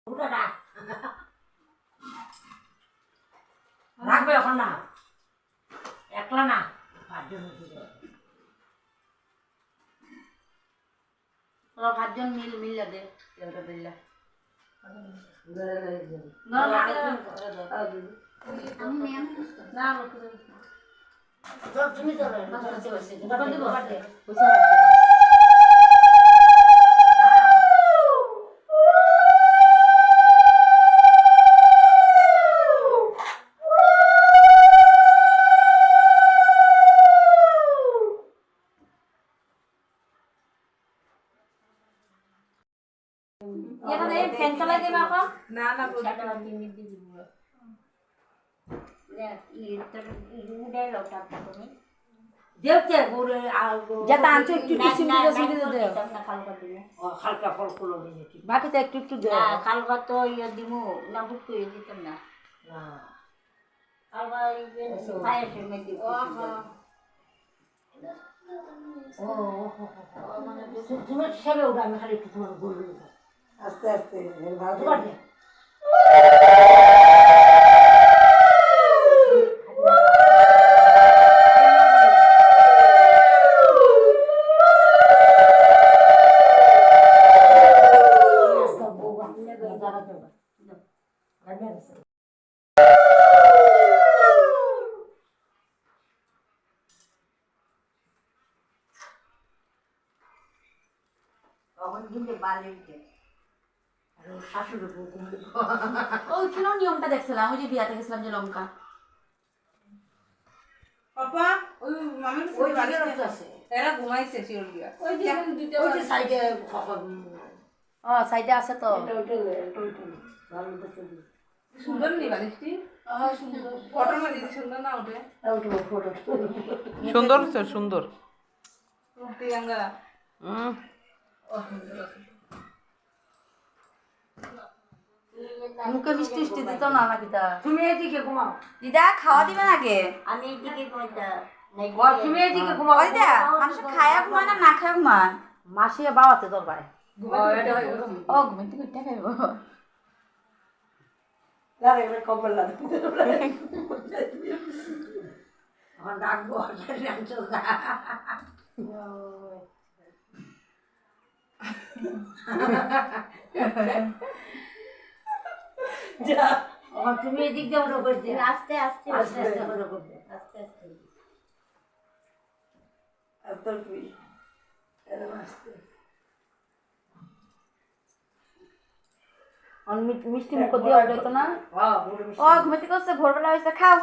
ওটা রাখ রাখবে এখন না একলা না পাঁচজন তোরা পাঁচজন মিল দে তেলটা দিলে তুমি তো এখানে ফ্যান চালাই দেবা আপা না না দেখতে ঘুরে যেটা আনছো একটু সিমটি দে হালকা ফল কুলো দিয়েছি বাকিটা একটু একটু দে কালকা তো ইয়ে দিমু না বুক করে দিতাম না কালকা ফায়ার সময় দিব তুমি সেবে ওটা আমি খালি একটু তোমার বলবো আস্তে আস্তে ভালো ওইখানেও নিয়মটা দেখছিলাম ওই যে বিয়াতে গেছিলাম যে লঙ্কা পাপা ওই মামির ওই সাথে দিকে বাড়িতে আছে এরা ঘুমাইছে শিওর গিয়া ওই যে সাইডে ও সাইডে আছে তো সুন্দর নি বালিশটি সুন্দর ফটো না দিদি সুন্দর না ওঠে সুন্দর তো সুন্দর প্রিয়াঙ্কা মুখে মিষ্টি মিষ্টি দিত না নাকি তা তুমি এদিকে ঘুমাও দিদা খাওয়া দিবেন আগে আমি এদিকে কইতা তুমি এদিকে ঘুমাও ওই দিদা মানুষ খায়া ঘুমায় না না খায়া ঘুমায় মাসিয়া বাবাতে তোর ভাই ও ঘুমাইতে করতে খাইব কম্বল লাগে এখন ডাকবো যা তুমি এদিক দিয়ে ওটা করতে আস্তে আস্তে আস্তে আস্তে ওটা করতে আস্তে আস্তে আস্তে তুই এরকম আস্তে মিষ্টি মুখ দিয়ে উঠাইতো না হ্যাঁ ও ঘুমাইতে করছে ভোরবেলা হয়েছে খাও